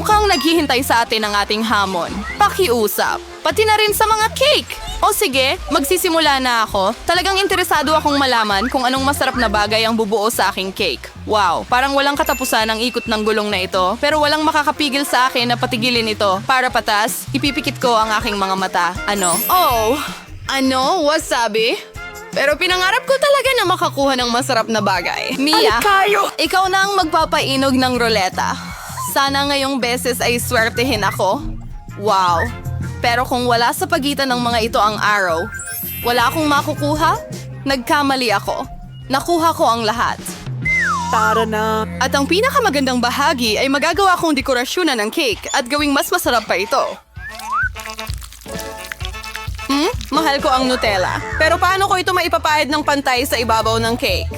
Mukhang naghihintay sa atin ang ating hamon. Pakiusap. Pati na rin sa mga cake. O sige, magsisimula na ako. Talagang interesado akong malaman kung anong masarap na bagay ang bubuo sa aking cake. Wow, parang walang katapusan ang ikot ng gulong na ito, pero walang makakapigil sa akin na patigilin ito. Para patas, ipipikit ko ang aking mga mata. Ano? Oh, ano? Wasabi? Pero pinangarap ko talaga na makakuha ng masarap na bagay. Mia, ikaw na ang magpapainog ng roleta. Sana ngayong beses ay swertehin ako. Wow. Pero kung wala sa pagitan ng mga ito ang araw, wala akong makukuha, nagkamali ako. Nakuha ko ang lahat. Tara na. At ang pinakamagandang bahagi ay magagawa kong dekorasyonan ng cake at gawing mas masarap pa ito. Mahal ko ang Nutella. Pero paano ko ito maipapahid ng pantay sa ibabaw ng cake?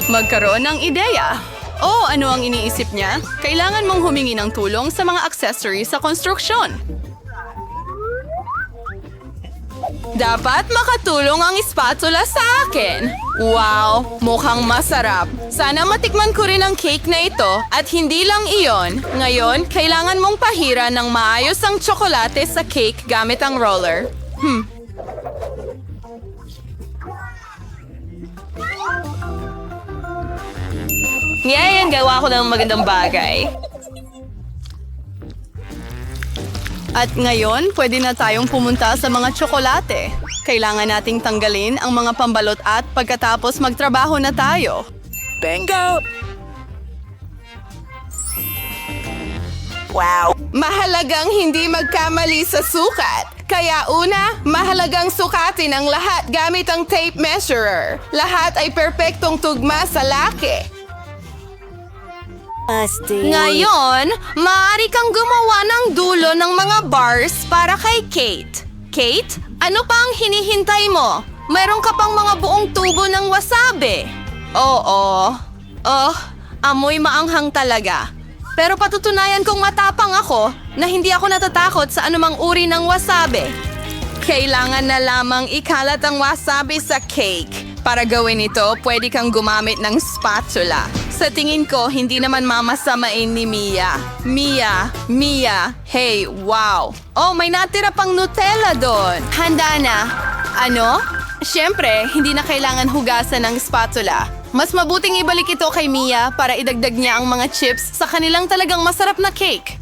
Magkaroon ng ideya. Oh, ano ang iniisip niya? Kailangan mong humingi ng tulong sa mga accessories sa konstruksyon. Dapat makatulong ang spatula sa akin. Wow, mukhang masarap. Sana matikman ko rin ang cake na ito at hindi lang iyon. Ngayon, kailangan mong pahira ng maayos ang tsokolate sa cake gamit ang roller. Ngayon, gawa ko ng magandang bagay. At ngayon, pwede na tayong pumunta sa mga tsokolate. Kailangan nating tanggalin ang mga pambalot at pagkatapos magtrabaho na tayo. Bingo! Wow! Mahalagang hindi magkamali sa sukat. Kaya una, mahalagang sukatin ang lahat gamit ang tape measurer. Lahat ay perpektong tugma sa laki. Ngayon, maaari kang gumawa ng dulo ng mga bars para kay Kate. Kate, ano pa ang hinihintay mo? Mayroon ka pang mga buong tubo ng wasabi. Oo. Oh, amoy maanghang talaga. Pero patutunayan kong matapang ako na hindi ako natatakot sa anumang uri ng wasabi. Kailangan na lamang ikalat ang wasabi sa cake. Para gawin ito, pwede kang gumamit ng spatula. Sa tingin ko, hindi naman mamasamain ni Mia. Mia, hey, wow. Oh, may natira pang Nutella doon. Handa na. Ano? Siyempre, hindi na kailangan hugasan ng spatula. Mas mabuting ibalik ito kay Mia para idagdag niya ang mga chips sa kanilang talagang masarap na cake.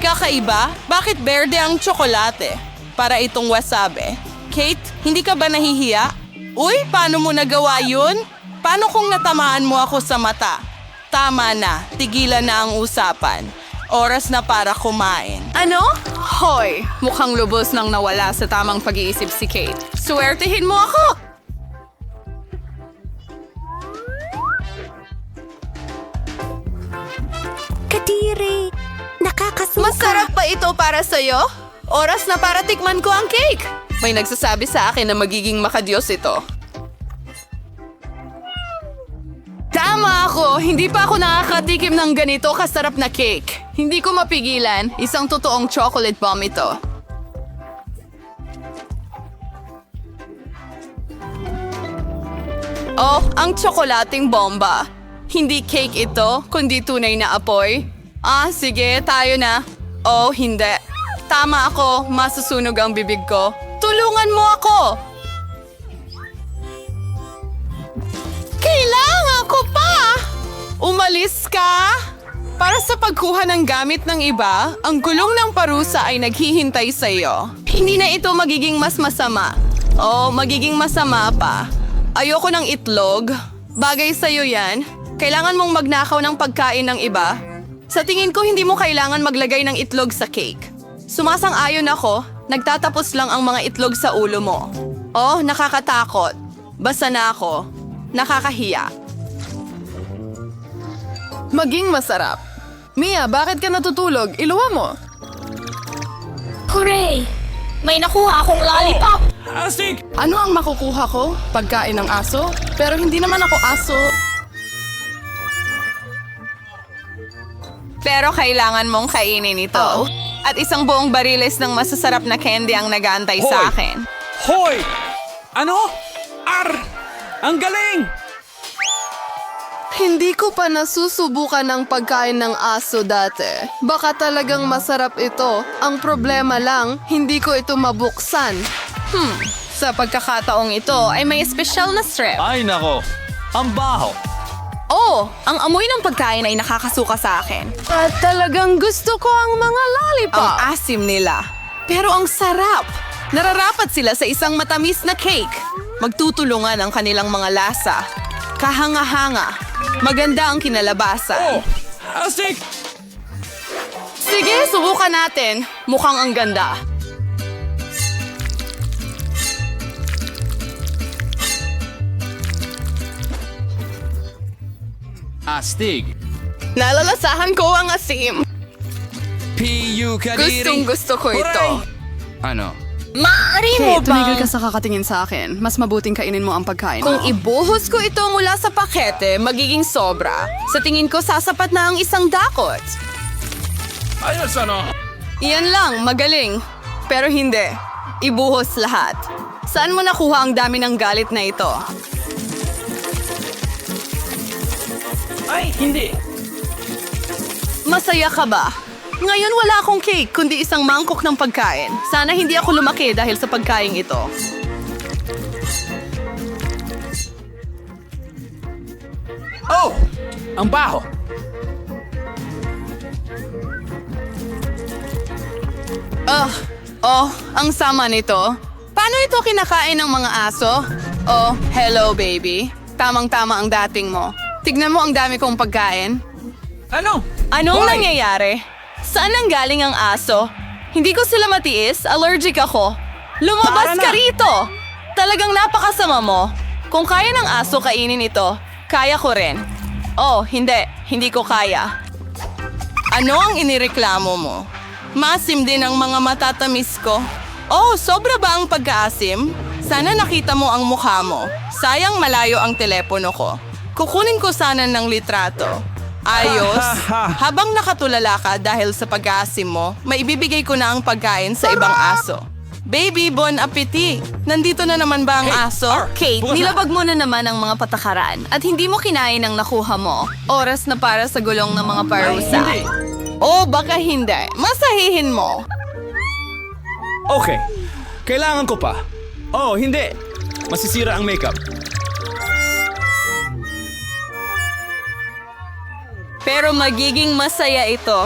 Kakaiba? Bakit berde ang tsokolate? Para itong wasabi. Kate, hindi ka ba nahihiya? Uy, paano mo nagawa yun? Paano kung natamaan mo ako sa mata? Tama na, tigilan na ang usapan. Oras na para kumain. Ano? Hoy, mukhang lubos nang nawala sa tamang pag-iisip si Kate. Swertehin mo ako! Kadiri, nakakasuka. Masarap ba ito para sa'yo? Oras na para tikman ko ang cake. May nagsasabi sa akin na magiging makadiyos ito. Tama ako! Hindi pa ako nakakatikim ng ganito kasarap na cake. Hindi ko mapigilan. Isang totoong chocolate bomb ito. Oh, ang tsokolating bomba. Hindi cake ito, kundi tunay na apoy. Ah, sige, tayo na. Oh, hindi. Tama ako, masusunog ang bibig ko. Tulungan mo ako! Kailangan ko pa! Umalis ka! Para sa pagkuha ng gamit ng iba, ang gulong ng parusa ay naghihintay sa iyo. Hindi na ito magiging mas masama. O magiging masama pa. Ayoko ng itlog. Bagay sa iyo yan. Kailangan mong magnakaw ng pagkain ng iba. Sa tingin ko, hindi mo kailangan maglagay ng itlog sa cake. Sumasang-ayon ako, nagtatapos lang ang mga itlog sa ulo mo. Oh, nakakatakot. Basta na ako. Nakakahiya. Maging masarap. Mia, bakit ka natutulog? Iluwa mo. Hooray! May nakuha akong lollipop! Astig! Ano ang makukuha ko? Pagkain ng aso? Pero hindi naman ako aso. Pero kailangan mong kainin ito. At isang buong bariles ng masasarap na candy ang nag-aantay sa Hoy! akin. Hoy! Ano? Ar! Ang galing! Hindi ko pa nasusubukan ng pagkain ng aso dati. Baka talagang masarap ito. Ang problema lang, hindi ko ito mabuksan. Sa pagkakataong ito ay may espesyal na strep. Ay nako, ang baho. Oh, ang amoy ng pagkain ay nakakasuka sa akin. At talagang gusto ko ang mga lollipop. Ang asim nila. Pero ang sarap. Nararapat sila sa isang matamis na cake. Magtutulungan ang kanilang mga lasa. Kahanga-hanga. Maganda ang kinalabasan. Oh, asik! Sige, subukan natin. Mukhang ang ganda. Astig. Nalalasahan ko ang asim. P.U. Kadiri. Gustong gusto ko ito. Ano? Maaari mo Kate, tumigil bang... ka sa kakatingin sa akin. Mas mabuting kainin mo ang pagkain Kung mo. ibuhos ko ito mula sa pakete, magiging sobra. Sa tingin ko, sasapat na ang isang dakot. Ayos ano? Iyan lang, magaling. Pero hindi. Ibuhos lahat. Saan mo nakuha ang dami ng galit na ito? Ay, hindi. Masaya ka ba? Ngayon wala akong cake, kundi isang mangkok ng pagkain. Sana hindi ako lumaki dahil sa pagkain ito. Oh, ang baho. Ang sama nito. Paano ito kinakain ng mga aso? Oh, hello baby. Tamang-tama ang dating mo. Tignan mo ang dami kong pagkain. Ano? Anong Why? nangyayari? Saan nang galing ang aso? Hindi ko sila matiis, allergic ako. Lumabas Tara na. ka rito! Talagang napakasama mo. Kung kaya ng aso kainin ito, kaya ko rin. Oh, hindi. Hindi ko kaya. Ano ang inireklamo mo? Masim din ang mga matatamis ko. Oh, sobra ba ang pagkaasim? Sana nakita mo ang mukha mo. Sayang malayo ang telepono ko. Kukunin ko sana ng litrato. Ayos. Habang nakatulala ka dahil sa pag-aasim mo, maibibigay ko na ang pagkain sa ibang aso. Baby, bon appetit! Nandito na naman ba ang aso? Kate, bukas na. nilabag mo na naman ang mga patakaran at hindi mo kinain ang nakuha mo. Oras na para sa gulong ng mga parusa. Hindi. O baka hindi. Masahihin mo. Okay. Kailangan ko pa. Oh, hindi. Masisira ang makeup. Pero magiging masaya ito.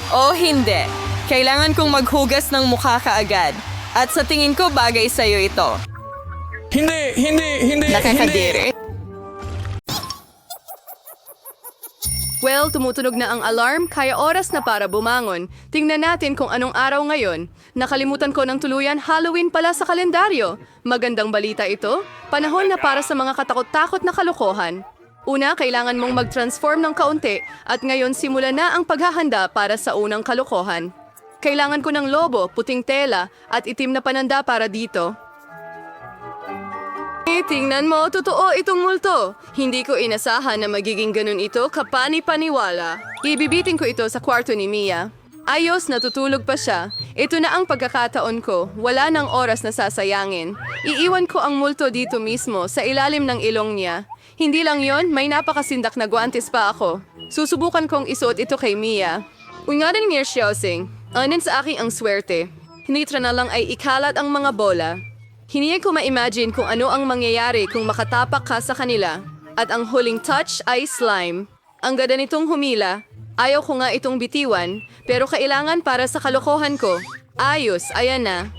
O hindi. Kailangan kong maghugas ng mukha kaagad. At sa tingin ko bagay sa'yo ito. Hindi. Nakakadiri. Well, tumutunog na ang alarm, kaya oras na para bumangon. Tingnan natin kung anong araw ngayon. Nakalimutan ko ng tuluyan, Halloween pala sa kalendaryo. Magandang balita ito. Panahon na para sa mga katakot-takot na kalokohan. Una, kailangan mong mag-transform ng kaunti at ngayon simula na ang paghahanda para sa unang kalokohan. Kailangan ko ng lobo, puting tela at itim na pananda para dito. Tingnan mo, totoo itong multo. Hindi ko inasahan na magiging ganun ito kapani-paniwala. Ibibitin ko ito sa kwarto ni Mia. Ayos, natutulog pa siya. Ito na ang pagkakataon ko. Wala nang oras na sasayangin. Iiwan ko ang multo dito mismo sa ilalim ng ilong niya. Hindi lang yon, may napakasindak na guantes pa ako. Susubukan kong isuot ito kay Mia. Ungarin niya Xiaoxing. Anin sa aking ang swerte. Hinitra na lang ay ikalat ang mga bola. Hiniyay ko ma-imagine kung ano ang mangyayari kung makatapak ka sa kanila. At ang huling touch ay slime. Ang ganda nitong humila. Ayaw ko nga itong bitiwan, pero kailangan para sa kalokohan ko. Ayos, ayan na.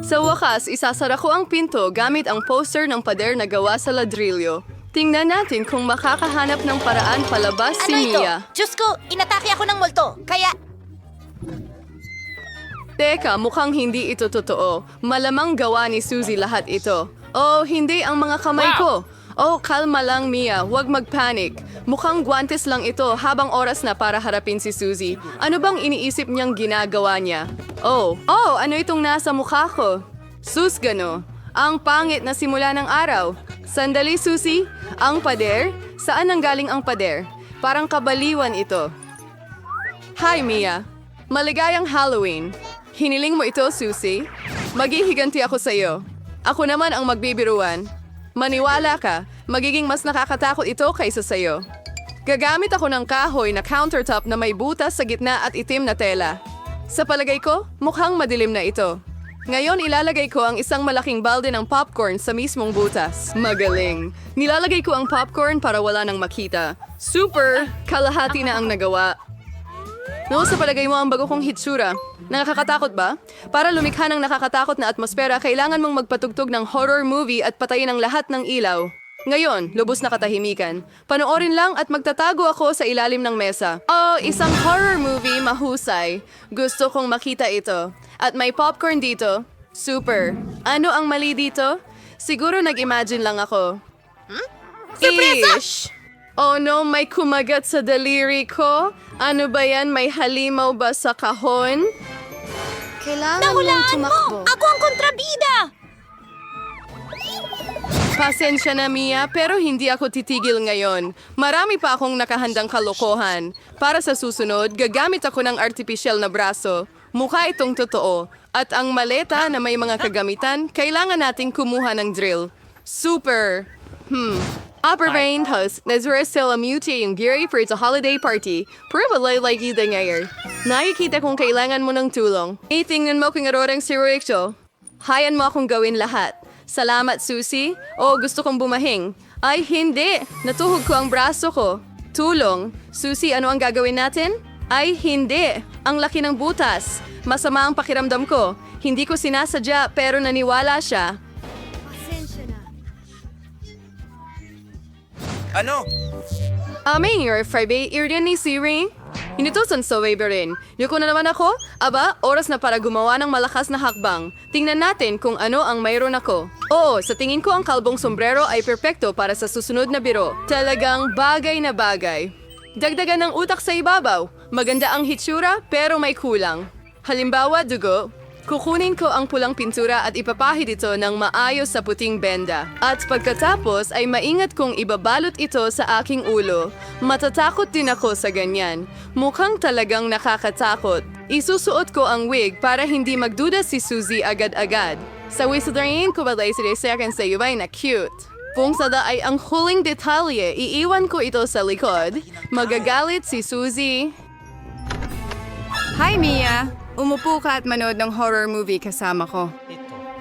Sa wakas, isasara ko ang pinto gamit ang poster ng pader na gawa sa ladrilyo. Tingnan natin kung makakahanap ng paraan palabas si Ano ito? Mia. Diyos ko, inatake ako ng multo. Kaya... Teka, mukhang hindi ito totoo. Malamang gawa ni Suzy lahat ito. Oh, hindi ang mga kamay ko. Oh, kalma lang Mia, huwag magpanic. Mukhang guantes lang ito habang oras na para harapin si Suzy. Ano bang iniisip niyang ginagawa niya? Oh, ano itong nasa mukha ko? Susgano, ang pangit na simula ng araw. Sandali Suzy, ang pader? Saan nanggaling ang pader? Parang kabaliwan ito. Hi Mia, maligayang Halloween. Hiniling mo ito, Susie? Maghihiganti ako sa iyo. Ako naman ang magbibiruan. Maniwala ka, magiging mas nakakatakot ito kaysa sayo. Gagamit ako ng kahoy na countertop na may butas sa gitna at itim na tela. Sa palagay ko, mukhang madilim na ito. Ngayon ilalagay ko ang isang malaking balde ng popcorn sa mismong butas. Magaling. Nilalagay ko ang popcorn para wala nang makita. Super! Kalahati na ang nagawa. No, sa palagay mo ang bago kong hitsura. Nakakatakot ba? Para lumikha ng nakakatakot na atmosfera, kailangan mong magpatugtog ng horror movie at patayin ang lahat ng ilaw. Ngayon, lubos na katahimikan. Panoorin lang at magtatago ako sa ilalim ng mesa. Oh, isang horror movie mahusay. Gusto kong makita ito. At may popcorn dito. Super. Ano ang mali dito? Siguro nag-imagine lang ako. Surpresa! Ish! Oh no, may kumagat sa daliri ko. Ano ba yan? May halimaw ba sa kahon? Kailangan mong Nahulaan mo! tumakbo. Ako ang kontrabida! Pasensya na, Mia, pero hindi ako titigil ngayon. Marami pa akong nakahandang kalokohan. Para sa susunod, gagamit ako ng artificial na braso. Mukha itong totoo. At ang maleta na may mga kagamitan, kailangan nating kumuha ng drill. Super! Upper Rain House, Nazareth Muti yung Gary for its holiday party. Probably like you the ngayon. Nakikita kong kailangan mo ng tulong. Itingnan mo kung arorang si Rachel. Hayan mo akong gawin lahat. Salamat, Susie. O, gusto kong bumahing. Ay, hindi. Natuhog ko ang braso ko. Tulong. Susie, ano ang gagawin natin? Ay, hindi. Ang laki ng butas. Masama ang pakiramdam ko. Hindi ko sinasadya pero naniwala siya. Ano? Aming your Friday, iriyan ni Siri. Inutusan sa waiver rin. Yuko na naman ako? Aba, oras na para gumawa ng malakas na hakbang. Tingnan natin kung ano ang mayroon ako. Oo, sa tingin ko ang kalbong sombrero ay perpekto para sa susunod na biro. Talagang bagay na bagay. Dagdagan ng utak sa ibabaw. Maganda ang hitsura pero may kulang. Halimbawa, dugo. Kukunin ko ang pulang pintura at ipapahid ito ng maayos sa puting benda. At pagkatapos ay maingat kong ibabalot ito sa aking ulo. Matatakot din ako sa ganyan. Mukhang talagang nakakatakot. Isusuot ko ang wig para hindi magduda si Susie agad-agad. Sa wisdorin ko balay si Desekan sa iway na cute. Kung sada ay ang huling detalye, iiwan ko ito sa likod. Magagalit si Susie. Hi, Mia! Umupo ka at manood ng horror movie kasama ko.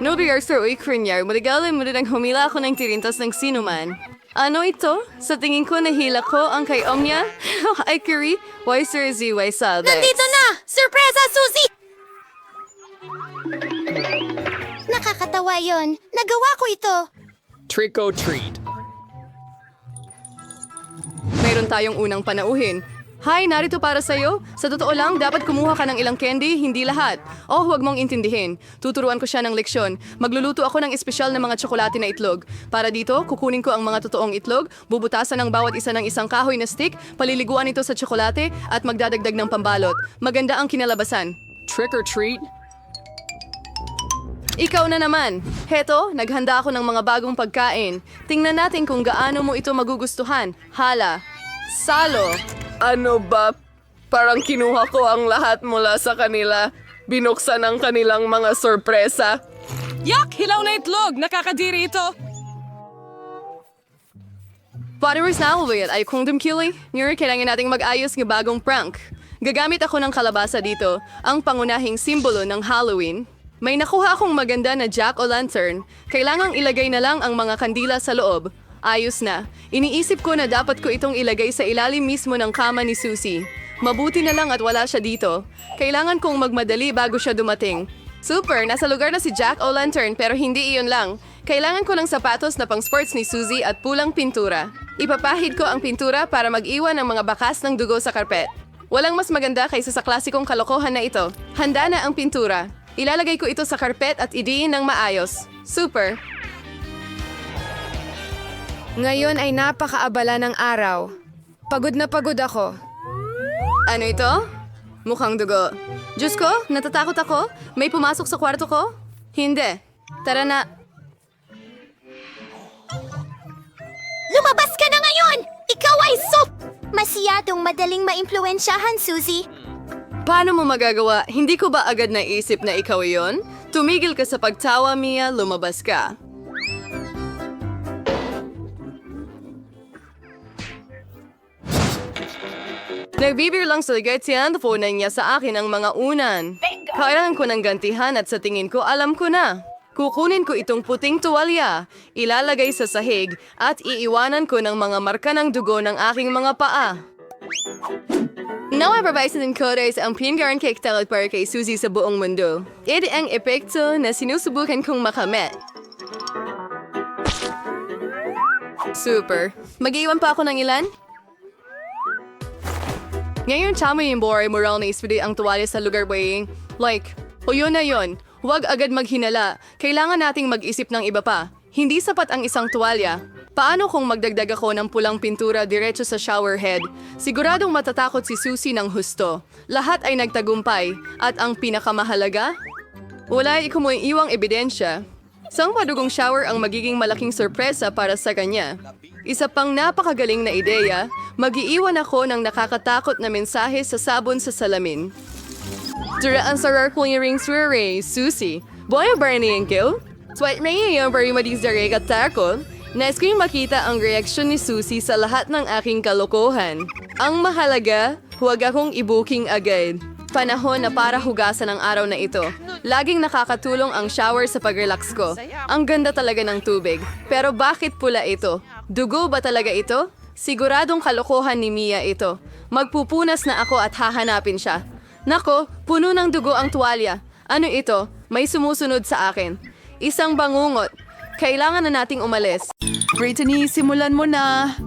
No rehearsal uy krinyar, maligalim mo rin ang humila ako ng tirintas ng sinuman. Ano ito? Sa tingin ko nahila ko ang kay Omnia? Ay, Curie, why Sir Z, why Salvex? Nandito na! Surpresa, Susie! Nakakatawa yon. Nagawa ko ito. Trick or treat. Mayroon tayong unang panauhin. Hi, narito para sa'yo. Sa totoo lang, dapat kumuha ka ng ilang candy, hindi lahat. Oh, huwag mong intindihin. Tuturuan ko siya ng leksyon. Magluluto ako ng espesyal na mga tsokolate na itlog. Para dito, kukunin ko ang mga totoong itlog, bubutasan ng bawat isa ng isang kahoy na stick, paliliguan ito sa tsokolate, at magdadagdag ng pambalot. Maganda ang kinalabasan. Trick or treat? Ikaw na naman. Heto, naghanda ako ng mga bagong pagkain. Tingnan natin kung gaano mo ito magugustuhan. Hala. Salo. Ano ba? Parang kinuha ko ang lahat mula sa kanila. Binuksan ang kanilang mga sorpresa. Yak! Hilaw na itlog! Nakakadiri ito! Followers na ako ay kung kili. Ngayon, kailangan nating mag-ayos ng bagong prank. Gagamit ako ng kalabasa dito, ang pangunahing simbolo ng Halloween. May nakuha akong maganda na jack-o'-lantern. Kailangang ilagay na lang ang mga kandila sa loob. Ayos na. Iniisip ko na dapat ko itong ilagay sa ilalim mismo ng kama ni Susie. Mabuti na lang at wala siya dito. Kailangan kong magmadali bago siya dumating. Super! Nasa lugar na si Jack-o'-lantern pero hindi iyon lang. Kailangan ko ng sapatos na pang sports ni Susie at pulang pintura. Ipapahid ko ang pintura para mag-iwan ng mga bakas ng dugo sa karpet. Walang mas maganda kaysa sa klasikong kalokohan na ito. Handa na ang pintura. Ilalagay ko ito sa karpet at idiin ng maayos. Super! Ngayon ay napakaabala ng araw. Pagod na pagod ako. Ano ito? Mukhang dugo. Diyos ko, natatakot ako. May pumasok sa kwarto ko? Hindi. Tara na. Lumabas ka na ngayon! Ikaw ay Masyadong madaling maimpluwensyahan, Susie. Paano mo magagawa? Hindi ko ba agad naisip na ikaw iyon? Tumigil ka sa pagtawa, Mia. Lumabas ka. Nagbibir lang sa ligay tinandaponan niya sa akin ang mga unan. Kailangan ko ng gantihan at sa tingin ko alam ko na. Kukunin ko itong puting tuwalya, ilalagay sa sahig at iiwanan ko ng mga marka ng dugo ng aking mga paa. Now, din ko rin ang pingaran cake talot para kay Suzy sa buong mundo. Ito ang epekto na sinusubukan kong makamit. Super. Mag-iwan pa ako ng ilan? Ngayon, tama yung boray moral na ispili ang tuwalya sa lugar baying. Like, o yun na yun. Huwag agad maghinala. Kailangan nating mag-isip ng iba pa. Hindi sapat ang isang tuwalya. Paano kung magdagdag ako ng pulang pintura diretso sa shower head? Siguradong matatakot si Susie ng husto. Lahat ay nagtagumpay. At ang pinakamahalaga? Wala iwang ebidensya. Sang padugong shower ang magiging malaking sorpresa para sa kanya. Isa pang napakagaling na ideya, mag-iiwan ako ng nakakatakot na mensahe sa sabon sa salamin. Duraan sa clearing swere, Susie. Boy, Barney and Gil? Sweat may yung bari madizare at takot. Nais ko yung makita ang reaksyon ni Susie sa lahat ng aking kalokohan. Ang mahalaga, huwag akong i-booking agad. Panahon na para hugasan ang araw na ito. Laging nakakatulong ang shower sa pag-relax ko. Ang ganda talaga ng tubig. Pero bakit pula ito? Dugo ba talaga ito? Siguradong kalokohan ni Mia ito. Magpupunas na ako at hahanapin siya. Nako, puno ng dugo ang tuwalya. Ano ito? May sumusunod sa akin. Isang bangungot. Kailangan na nating umalis. Brittany, simulan mo na.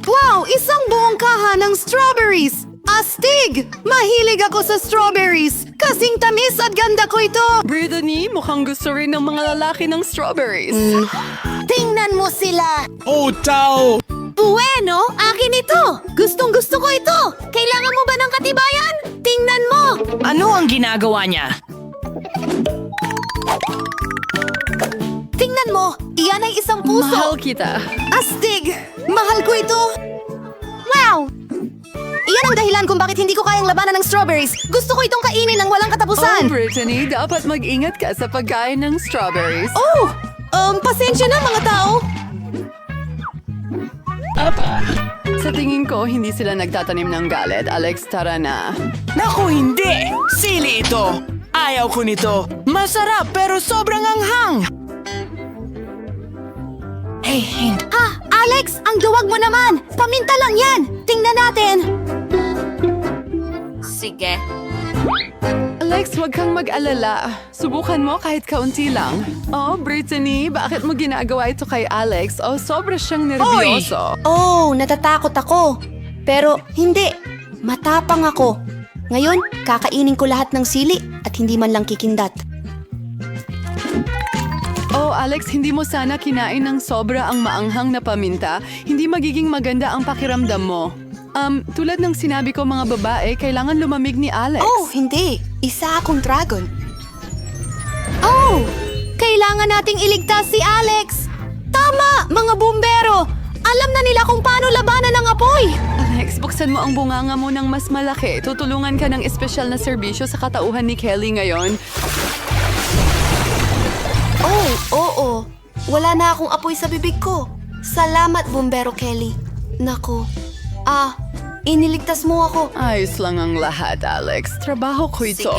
Wow! Isang buong kaha ng strawberries! Astig! Mahilig ako sa strawberries! Kasing tamis at ganda ko ito! Brittany, mukhang gusto rin ng mga lalaki ng strawberries. Tingnan mo sila! Oh, tao! Bueno, akin ito! Gustong-gusto ko ito! Kailangan mo ba ng katibayan? Tingnan mo! Ano ang ginagawa niya? Tingnan mo! Iyan ay isang puso! Mahal kita. Astig! Mahal ko ito! Wow! Iyan ang dahilan kung bakit hindi ko kayang labanan ng strawberries. Gusto ko itong kainin ng walang Oh, katapusan. Brittany, dapat mag-ingat ka sa pagkain ng strawberries. Oh! Pasensya na mga tao. Sa tingin ko, hindi sila nagtatanim ng galit. Alex, tara na. Naku, hindi! Sili ito! Ayaw ko nito! Masarap pero sobrang anghang! Alex, ang duwag mo naman! Paminta lang yan! Tingnan natin! Sige. Alex, huwag kang mag-alala. Subukan mo kahit kaunti lang. Oh, Brittany, bakit mo ginagawa ito kay Alex? Oh, sobra siyang nervyoso. Oh, natatakot ako. Pero hindi. Matapang ako. Ngayon, kakainin ko lahat ng sili at hindi man lang kikindat. Oh, Alex, hindi mo sana kinain ng sobra ang maanghang na paminta. Hindi magiging maganda ang pakiramdam mo. Tulad ng sinabi ko mga babae, kailangan lumamig ni Alex. Oh, hindi. Isa akong dragon. Oh! Kailangan nating iligtas si Alex! Tama, mga bumbero! Alam na nila kung paano labanan ng apoy! Alex, buksan mo ang bunganga mo ng mas malaki. Tutulungan ka ng espesyal na serbisyo sa katauhan ni Kelly ngayon. Oh, oo. Wala na akong apoy sa bibig ko. Salamat, Bumbero Kelly. Nako. Iniligtas mo ako. Ayos lang ang lahat, Alex. Trabaho ko ito.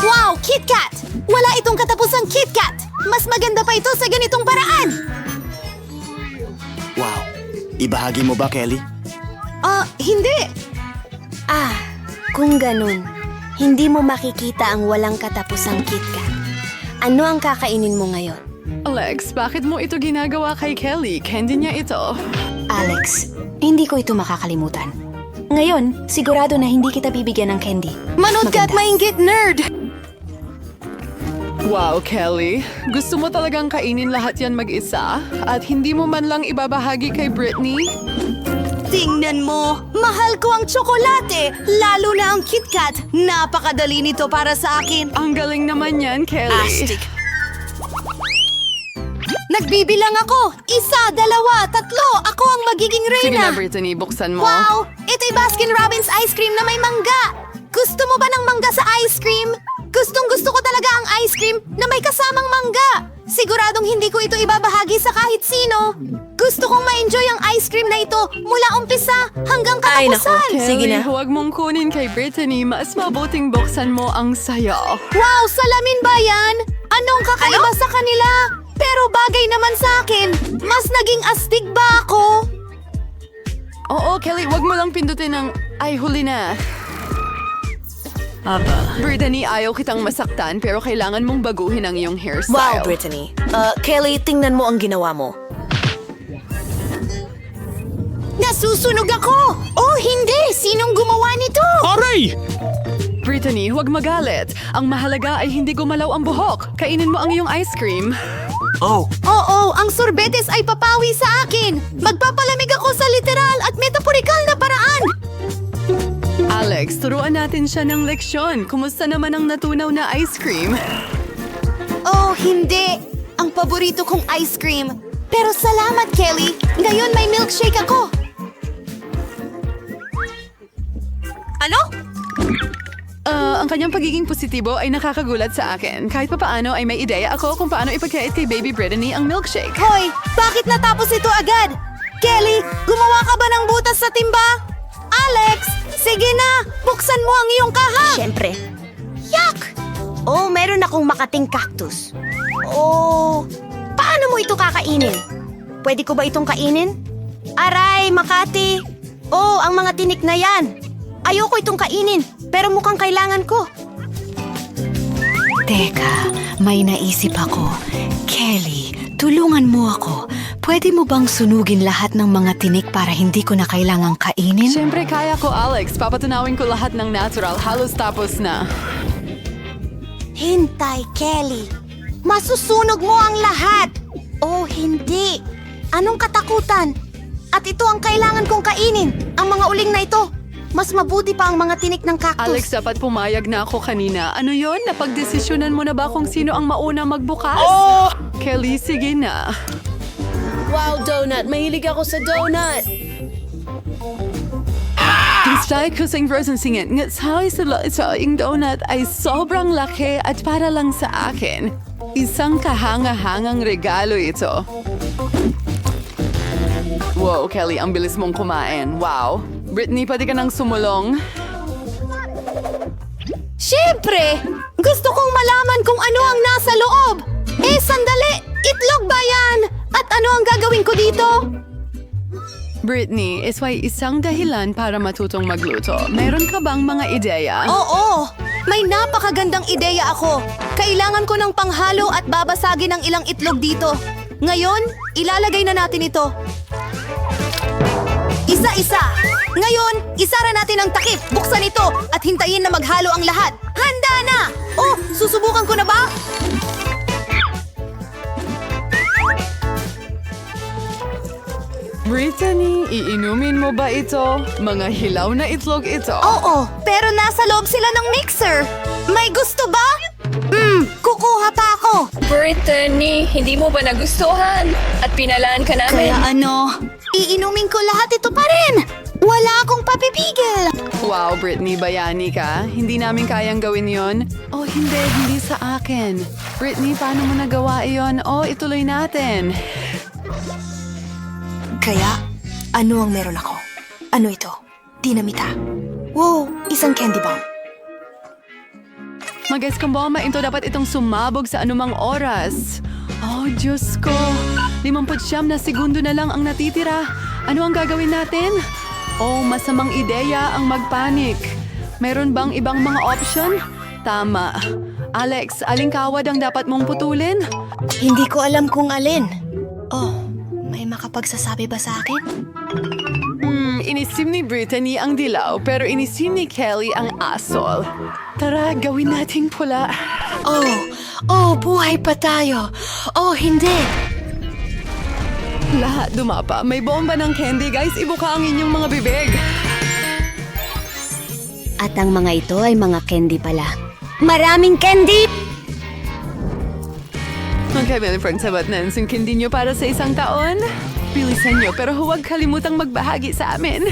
Wow, KitKat! Wala itong katapusang KitKat! Mas maganda pa ito sa ganitong paraan! Wow. Ibahagi mo ba, Kelly? Hindi. Kung ganun, hindi mo makikita ang walang katapusang KitKat. Ano ang kakainin mo ngayon? Alex, bakit mo ito ginagawa kay Kelly? Candy niya ito. Alex, hindi ko ito makakalimutan. Ngayon, sigurado na hindi kita bibigyan ng candy. Manood ka at Maganda. mainggit, nerd! Wow, Kelly. Gusto mo talagang kainin lahat yan mag-isa? At hindi mo man lang ibabahagi kay Brittany? Tingnan mo! Mahal ko ang tsokolate! Lalo na ang KitKat! Napakadali nito para sa akin! Ang galing naman yan, Kelly. Astig! Nagbibilang ako! 1, 2, 3! Ako ang magiging Sige na, reyna! Brittany, buksan mo. Wow! Ito'y Baskin-Robbins ice cream na may mangga! Gusto mo ba ng mangga sa ice cream? Gustong-gusto ko talaga ang ice cream na may kasamang mangga! Siguradong hindi ko ito ibabahagi sa kahit sino. Gusto kong ma-enjoy ang ice cream na ito mula umpisa hanggang katapusan. Kelly, huwag mong kunin kay Brittany. Mas mabuting buksan mo ang sayo. Wow, salamin ba yan? Anong kakaiba sa kanila? Pero bagay naman sa akin. Mas naging astig ba ako? Oo, Kelly, wag mo lang pindutin ng ay huli na. Brittany, ayaw kitang masaktan pero kailangan mong baguhin ang iyong hairstyle. Brittany. Kelly, tingnan mo ang ginawa mo. Nasusunog ako! Oh, hindi! Sinong gumawa nito? Aray! Brittany, huwag magalit. Ang mahalaga ay hindi gumalaw ang buhok. Kainin mo ang iyong ice cream. Oh, Oo, ang sorbetes ay papawi sa akin. Magpapalamig ako sa literal at metaporikal na paraan. Alex, turuan natin siya ng leksyon. Kumusta naman ang natunaw na ice cream? Oh, hindi. Ang paborito kong ice cream. Pero salamat, Kelly. Ngayon may milkshake ako. Ano? Ang kanyang pagiging positibo ay nakakagulat sa akin. Kahit papaano ay may ideya ako kung paano ipagkait kay Baby Brittany ang milkshake. Hoy, bakit natapos ito agad? Kelly, gumawa ka ba ng butas sa timba? Alex, sige na. Buksan mo ang iyong kaha. Siyempre. Yuck! Oh, meron akong makating cactus. Oh, paano mo ito kakainin? Pwede ko ba itong kainin? Aray, Makati! Oh, ang mga tinik na yan. Ayoko itong kainin, pero mukhang kailangan ko. Teka, may naisip ako. Kelly, tulungan mo ako. Pwede mo bang sunugin lahat ng mga tinik para hindi ko na kailangang kainin? Siyempre kaya ko, Alex. Papatunawin ko lahat ng natural. Halos tapos na. Hintay, Kelly. Masusunog mo ang lahat. Oh, hindi. Anong katakutan? At ito ang kailangan kong kainin. Ang mga uling na ito. Mas mabuti pa ang mga tinik ng cactus. Alex, dapat pumayag na ako kanina. Ano yon? Napagdesisyonan mo na ba kung sino ang mauna magbukas? Kelly, sige na. Wow, donut! Mahilig ako sa donut! Gusto ko sing frozen singit. Ngat sa yung donut ay sobrang laki at para lang sa akin. Isang kahanga-hangang regalo ito. Wow, Kelly, ang bilis mong kumain. Wow. Brittany, pwede ka nang sumulong. Siyempre! Gusto kong malaman kung ano ang nasa loob. Eh, sandali! Itlog ba yan? At ano ang gagawin ko dito? Brittany, isway isang dahilan para matutong magluto. Meron ka bang mga ideya? Oo! May napakagandang ideya ako. Kailangan ko ng panghalo at babasagin ang ilang itlog dito. Ngayon, ilalagay na natin ito. Isa-isa! Ngayon, isara natin ang takip, buksan ito, at hintayin na maghalo ang lahat. Handa na! Oh, susubukan ko na ba? Brittany, iinumin mo ba ito? Mga hilaw na itlog ito. Oo, pero nasa loob sila ng mixer. May gusto ba? Kukuha pa ako. Brittany, hindi mo ba nagustuhan? At pinalaan ka namin? Kaya ano? Iinumin ko lahat ito pa rin. Wala akong papipigil. Wow, Brittany, bayani ka. Hindi namin kayang gawin yon. Oh, hindi sa akin. Brittany, paano mo nagawa iyon? Oh, ituloy natin. Kaya, ano ang meron ako? Ano ito? Dinamita. Wow, isang candy bomb. Mag-guess kung bomba ito, dapat itong sumabog sa anumang oras. Oh, Diyos ko. 59 na segundo na lang ang natitira. Ano ang gagawin natin? Oh, masamang ideya ang magpanik. Meron bang ibang mga option? Tama. Alex, aling kawad ang dapat mong putulin? Hindi ko alam kung alin. Oh, may makapagsasabi ba sa akin? Inisim ni Brittany ang dilaw, pero inisim ni Kelly ang asol. Tara, gawin nating pula. Oh, buhay pa tayo. Oh, hindi. Lahat dumapa. May bomba ng candy, guys. Ibuka ang inyong mga bibig. At ang mga ito ay mga candy pala. Maraming candy! Okay, mga friends, sabat na ang candy nyo para sa isang taon. Bilisan nyo, pero huwag kalimutang magbahagi sa amin.